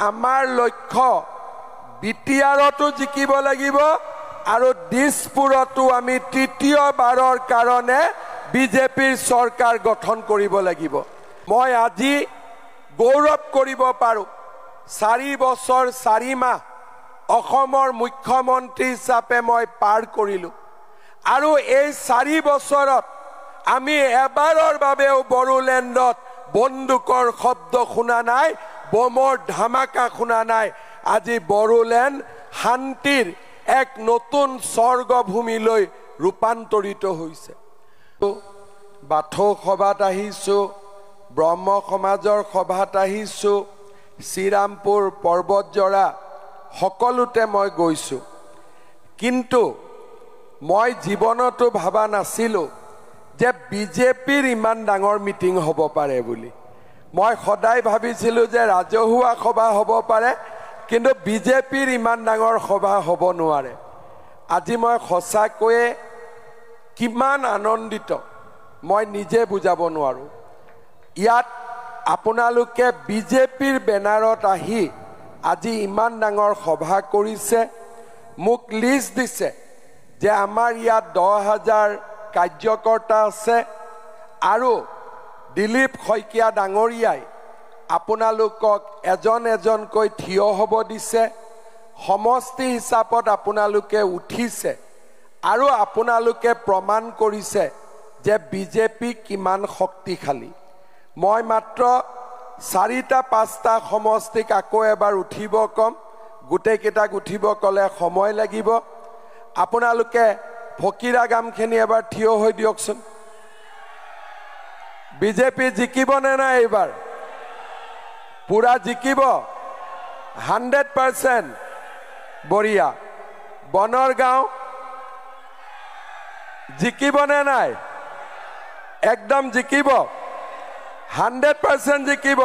আমাৰ লক্ষ্য বিটিআৰতো জিকিব লাগিব আৰু দিছপুৰতো আমি তৃতীয়বাৰৰ কাৰণে বিজেপিৰ চৰকাৰ গঠন কৰিব লাগিব। মই আজি গৌৰৱ কৰিব পাৰো 4 বছৰ 4 মাহ অসমৰ মুখ্যমন্ত্ৰী হিচাপে মই পাৰ কৰিলো আৰু এই 4 বছৰত আমি এবাৰৰ বাবেও বড়োলেণ্ডত বন্দুকৰ শব্দ শুনা নাই, বোমৰ ধামাকা শুনা নাই। আজি বড়োলেণ্ড শান্তিৰ এক নতুন স্বৰ্গভূমিলৈ ৰূপান্তৰিত হৈছে। বাথৌ সভাত আহিছো, ব্ৰহ্ম সমাজৰ সভাত আহিছো, শ্ৰীৰামপুৰ পৰ্বতজৰা সকলোতে মই গৈছো, কিন্তু মই জীৱনতো ভাবা নাছিলো যে বিজেপিৰ ইমান ডাঙৰ মিটিং হ'ব পাৰে বুলি। মই সদায় ভাবিছিলো যে ৰাজহুৱা সভা হ'ব পাৰে, কিন্তু বিজেপিৰ ইমান ডাঙৰ সভা হ'ব নোৱাৰে। আজি মই সঁচাকৈয়ে কিমান আনন্দিত মই নিজে বুজাব নোৱাৰো। ইয়াত আপোনালোকে বিজেপিৰ বেনাৰত আহি আজি ইমান ডাঙৰ সভা কৰিছে, মোক লিষ্ট দিছে যে আমাৰ ইয়াত 10,000 কাৰ্যকৰ্তা আছে আৰু দিলীপ শইকীয়া ডাঙৰীয়াই আপোনালোকক এজন এজনকৈ থিয় হ'ব দিছে, সমষ্টি হিচাপত আপোনালোকে উঠিছে আৰু আপোনালোকে প্ৰমাণ কৰিছে যে বিজেপি কিমান শক্তিশালী। মই মাত্ৰ 4-5টা সমষ্টিক আকৌ এবাৰ উঠিব কম, গোটেইকেইটাক উঠিব ক'লে সময় লাগিব। আপোনালোকে ফকীৰা গামখিনি এবাৰ থিয় হৈ দিয়কচোন। বিজেপি জিকিবনে নাই এইবাৰ? পুৰা জিকিব 100%। বঢ়িয়া। বনৰগাঁও জিকিবনে নাই? একদম জিকিব, 100% জিকিব।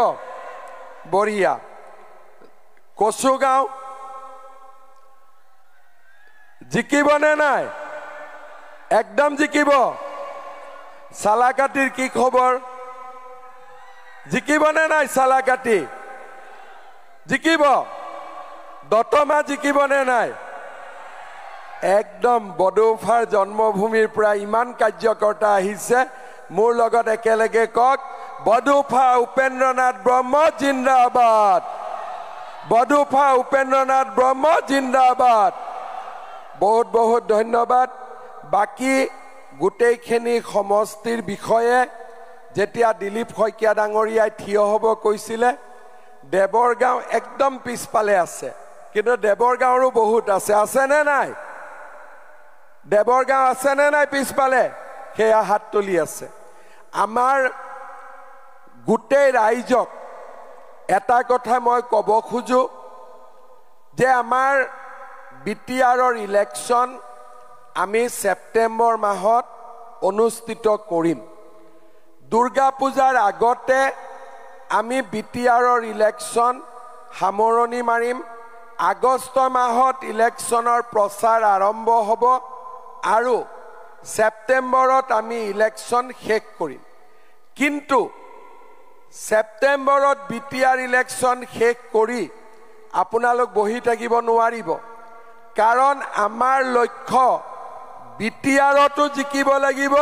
বঢ়িয়া। কচুগাঁও জিকিবনে নাই? একদম জিকিব। চালাকাটিৰ কি খবৰ? জিকিবনে নাই? চালাকাটি জিকিব। দতমা জিকিবনে নাই? একদম বডৌফাৰ জন্মভূমিৰ পৰা ইমান কাৰ্যকৰ্তা আহিছে, মোৰ লগত একেলগে কওক, বডৌফা উপেন্দ্ৰনাথ ব্ৰহ্ম জিন্দাবাদ, বডৌফা উপেন্দ্ৰনাথ ব্ৰহ্ম জিন্দাবাদ। বহুত বহুত ধন্যবাদ। বাকী গোটেইখিনি সমষ্টিৰ বিষয়ে যেতিয়া দিলীপ শইকীয়া ডাঙৰীয়াই থিয় হ'ব কৈছিলে, দেৱৰগাঁও একদম পিছফালে আছে, কিন্তু দেৱৰগাঁৱৰো বহুত আছে। আছেনে নাই? দেৱৰগাঁও আছেনে নাই পিছফালে? সেয়া হাত তুলি আছে। আমাৰ গোটেই ৰাইজক এটা কথা মই ক'ব খোজো যে আমাৰ বিটিআৰৰ ইলেকশ্যন আমি ছেপ্টেম্বৰ মাহত অনুষ্ঠিত কৰিম। দুৰ্গা পূজাৰ আগতে আমি বিটিআৰৰ ইলেকশ্যন সামৰণি মাৰিম। আগষ্ট মাহত ইলেকশ্যনৰ প্ৰচাৰ আৰম্ভ হ'ব আৰু ছেপ্টেম্বৰত আমি ইলেকশ্যন শেষ কৰিম। কিন্তু ছেপ্টেম্বৰত বিটিআৰ ইলেকশ্যন শেষ কৰি আপোনালোক বহি থাকিব নোৱাৰিব, কাৰণ আমাৰ লক্ষ্য বিটিআৰতো জিকিব লাগিব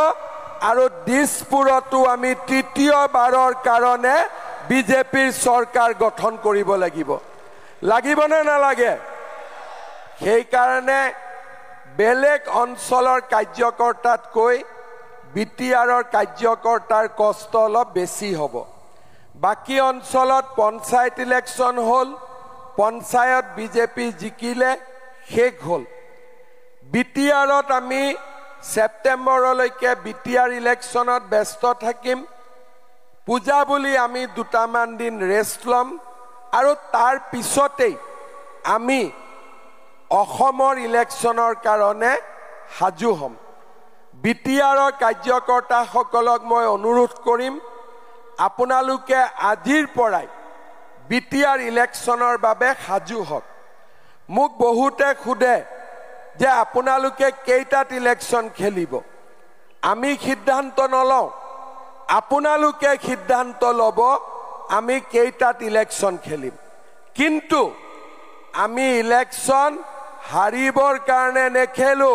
আৰু দিছপুৰতো আমি তৃতীয়বাৰৰ কাৰণে বিজেপিৰ চৰকাৰ গঠন কৰিব লাগিব। লাগিবনে নালাগে? সেইকাৰণে বেলেগ অঞ্চলৰ কাৰ্যকৰ্তাতকৈ বিটিআৰৰ কাৰ্যকৰ্তাৰ কষ্ট অলপ বেছি হ'ব। বাকী অঞ্চলত পঞ্চায়ত ইলেকশ্যন হ'ল, পঞ্চায়ত বিজেপি জিকিলে, শেষ হ'ল। বিটিআৰত আমি ছেপ্টেম্বৰলৈকে বিটিআৰ ইলেকশ্যনত ব্যস্ত থাকিম। পূজা বুলি আমি 2টামান দিন ৰেষ্ট ল'ম আৰু তাৰ পিছতেই আমি অসমৰ ইলেকশ্যনৰ কাৰণে সাজু হ'ম। বিটিআৰৰ কাৰ্যকৰ্তাসকলক মই অনুৰোধ কৰিম, আপোনালোকে আজিৰ পৰাই বিটিআৰ ইলেকশ্যনৰ বাবে সাজু হওক। মোক বহুতে সোধে যে আপোনালোকে কেইটাত ইলেকশ্যন খেলিব? আমি সিদ্ধান্ত নলওঁ, আপোনালোকে সিদ্ধান্ত ল'ব আমি কেইটাত ইলেকশ্যন খেলিম। কিন্তু আমি ইলেকশন হাৰিবৰ কাৰণে নেখেলো,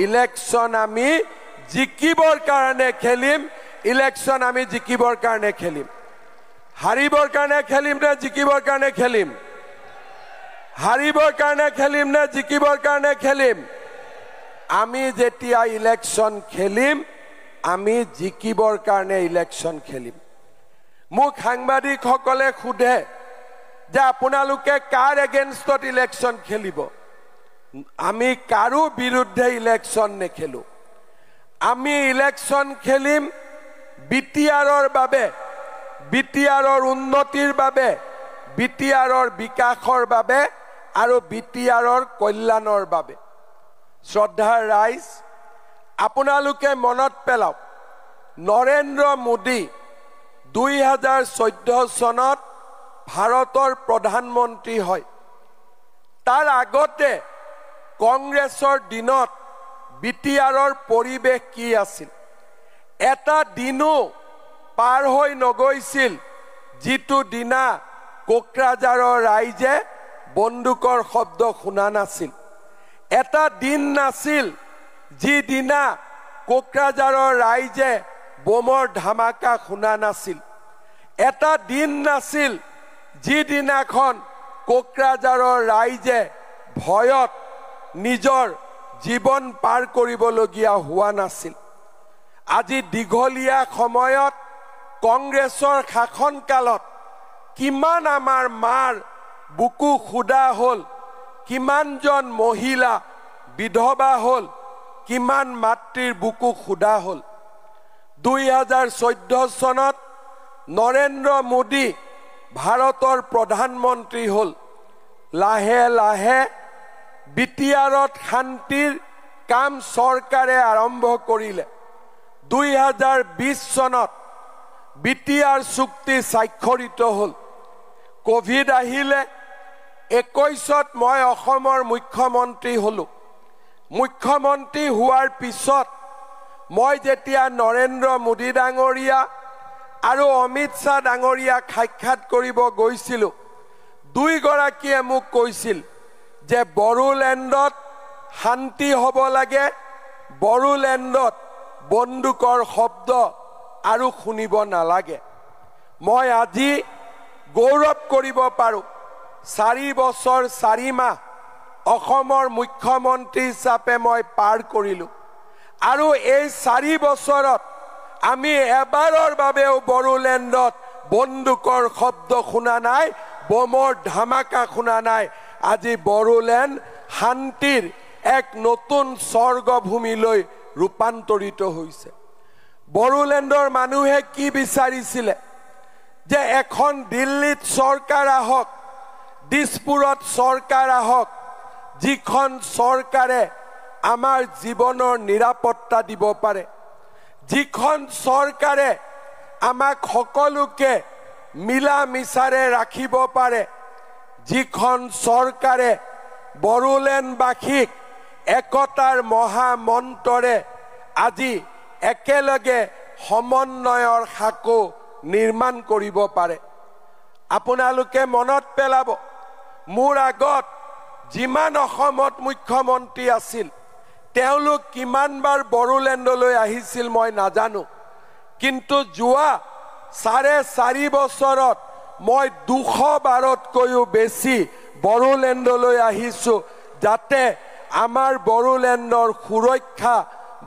ইলেকশন আমি জিকিবৰ কাৰণে খেলিম, ইলেকশন আমি জিকিবৰ কাৰণে খেলিম। হাৰিবৰ কাৰণে খেলিম নে জিকিবৰ কাৰণে খেলিম? হাৰিবৰ কাৰণে খেলিম নে জিকিবৰ কাৰণে খেলিম? আমি যেতিয়া ইলেকশন খেলিম, আমি জিকিবৰ কাৰণে ইলেকশন খেলিম। মোক সাংবাদিকসকলে সোধে যে আপোনালোকে কাৰ এগেইনষ্টত ইলেকশন খেলিব? আমি কাৰো বিৰুদ্ধে ইলেকশন নেখেলো। আমি ইলেকশন খেলিম বিটিআৰৰ বাবে, বিটিআৰৰ উন্নতিৰ বাবে, বিটিআৰৰ বিকাশৰ বাবে আৰু বিটিআৰৰ কল্যাণৰ বাবে। শ্ৰদ্ধাৰ ৰাইজ, আপোনালোকে মনত পেলাওক, নৰেন্দ্ৰ মোদী 2014 চনত ভাৰতৰ প্ৰধানমন্ত্ৰী হয়। তাৰ আগতে কংগ্ৰেছৰ দিনত বিটিআৰৰ পৰিৱেশ কি আছিল? এটা দিনো পাৰ হৈ নগৈছিল যিটো দিনা কোকৰাঝাৰৰ ৰাইজে বন্দুকৰ শব্দ শুনা নাছিল। এটা দিন নাছিল যিদিনা কোকৰাঝাৰৰ ৰাইজে বোমৰ ধামাকা শুনা নাছিল। এটা দিন নাছিল যিদিনাখন কোকৰাঝাৰৰ ৰাইজে ভয়ত নিজৰ জীৱন পাৰ কৰিবলগীয়া হোৱা নাছিল। আজি দীঘলীয়া সময়ত কংগ্ৰেছৰ শাসনকালত কিমান আমাৰ মাৰ বুকু খুদা হ'ল, কিমানজন মহিলা বিধৱা হ'ল, কিমান মাতৃৰ বুকু খুদা হ'ল। 2014 চনত নৰেন্দ্ৰ মোদী ভাৰতৰ প্ৰধানমন্ত্ৰী হ'ল। লাহে লাহে বিটিআৰত শান্তিৰ কাম চৰকাৰে আৰম্ভ কৰিলে। 2020 চনত বিটিআৰ চুক্তি স্বাক্ষৰিত হ'ল। কোভিড আহিলে। 21ত মই অসমৰ মুখ্যমন্ত্ৰী হ'লো। মুখ্যমন্ত্ৰী হোৱাৰ পিছত মই যেতিয়া নৰেন্দ্ৰ মোদী ডাঙৰীয়া আৰু অমিত শ্বাহ ডাঙৰীয়াক সাক্ষাৎ কৰিব গৈছিলোঁ, দুইগৰাকীয়ে মোক কৈছিল যে বড়োলেণ্ডত শান্তি হ'ব লাগে, বড়োলেণ্ডত বন্দুকৰ শব্দ আৰু শুনিব নালাগে। মই আজি গৌৰৱ কৰিব পাৰোঁ, 4 বছৰ 4 মাহ অসমৰ মুখ্যমন্ত্ৰী হিচাপে মই পাৰ কৰিলোঁ আৰু এই 4 বছৰত আমি এবাৰৰ বাবেও বড়োলেণ্ডত বন্দুকৰ শব্দ শুনা নাই, বোমৰ ধামাকা শুনা নাই। আজি বড়োলেণ্ড শান্তিৰ এক নতুন স্বৰ্গভূমিলৈ ৰূপান্তৰিত হৈছে। বড়োলেণ্ডৰ মানুহে কি বিচাৰিছিলে? যে এখন দিল্লীত চৰকাৰ আহক, দিছপুৰত চৰকাৰ আহক, যিখন চৰকাৰে আমাৰ জীৱনৰ নিৰাপত্তা দিব পাৰে, যিখন চৰকাৰে আমাক সকলোকে মিলা মিছাৰে ৰাখিব পাৰে, যিখন চৰকাৰে বড়োলেণ্ডবাসীক একতাৰ মহামন্ত্ৰৰে আজি একেলগে সমন্বয়ৰ সাঁকো নিৰ্মাণ কৰিব পাৰে। আপোনালোকে মনত পেলাব, মোৰ আগত যিমান অসমত মুখ্যমন্ত্ৰী আছিল, তেওঁলোক কিমানবাৰ বড়োলেণ্ডলৈ আহিছিল মই নাজানো, কিন্তু যোৱা 4.5 বছৰত মই 200 বাৰতকৈও বেছি বড়োলেণ্ডলৈ আহিছোঁ, যাতে আমাৰ বড়োলেণ্ডৰ সুৰক্ষা,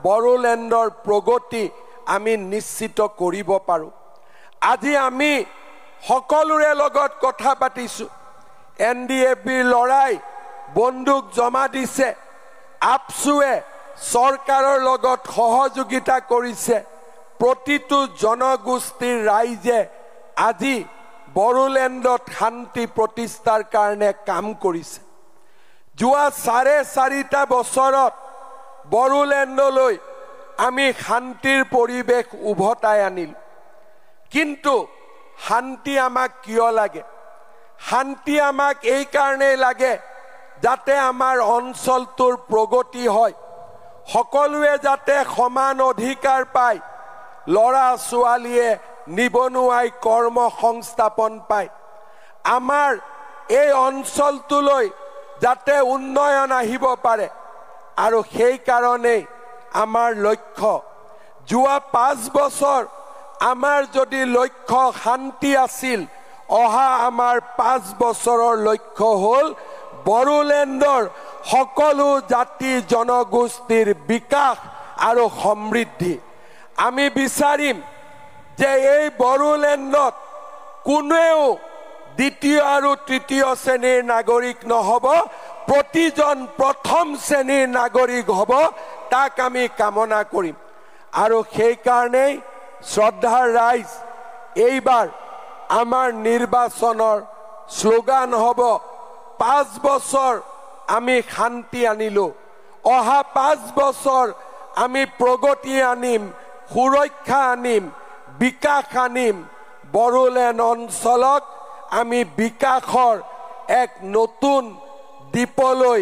বড়োলেণ্ডৰ প্ৰগতি আমি নিশ্চিত কৰিব পাৰোঁ। আজি আমি সকলোৰে লগত কথা পাতিছোঁ। NDFBৰ লৰাই বন্দুক জমা দিছে, আপচুৱে চৰকাৰৰ লগত সহযোগিতা কৰিছে। প্ৰতিটো জনগোষ্ঠীৰ ৰাইজে আজি বড়োলেণ্ডত শান্তি প্ৰতিষ্ঠাৰ কাৰণে কাম কৰিছে। যোৱা 4.5 বছৰত বড়োলেণ্ডলৈ আমি শান্তিৰ পৰিৱেশ উভতাই আনিলোঁ। কিন্তু শান্তি আমাক কিয় লাগে? শান্তি আমাক এই কাৰণেই লাগে যাতে আমাৰ অঞ্চলটোৰ প্ৰগতি হয়, সকলোৱে যাতে সমান অধিকাৰ পায়, ল'ৰা ছোৱালীয়ে নিবনুৱাই কৰ্ম সংস্থাপন পায়, আমাৰ এই অঞ্চলটোলৈ যাতে উন্নয়ন আহিব পাৰে আৰু সেই কাৰণেই আমাৰ লক্ষ্য যোৱা 5 বছৰ আমাৰ যদি লক্ষ্য শান্তি আছিল অহা আমাৰ 5 বছৰৰ লক্ষ্য হ'ল বড়োলেণ্ডৰ সকলো জাতি জনগোষ্ঠীৰ বিকাশ আৰু সমৃদ্ধি আমি বিচাৰিম যে এই বড়োলেণ্ডত কোনেও দ্বিতীয় আৰু তৃতীয় শ্ৰেণীৰ নাগৰিক নহব প্ৰতিজন প্ৰথম শ্ৰেণীৰ নাগৰিক হ'ব তাক আমি কামনা কৰিম আৰু সেই কাৰণেই শ্ৰদ্ধাৰ ৰাইজ এইবাৰ আমাৰ নিৰ্বাচনৰ শ্লোগান হ'ব 5 বছৰ আমি শান্তি আনিলো অহা 5 বছৰ আমি প্ৰগতি আনিম সুৰক্ষা আনিম বিকাশ আনিম বড়োলেণ্ড অঞ্চলক আমি বিকাশৰ এক নতুন দ্বীপলৈ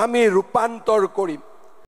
আমি ৰূপান্তৰ কৰিম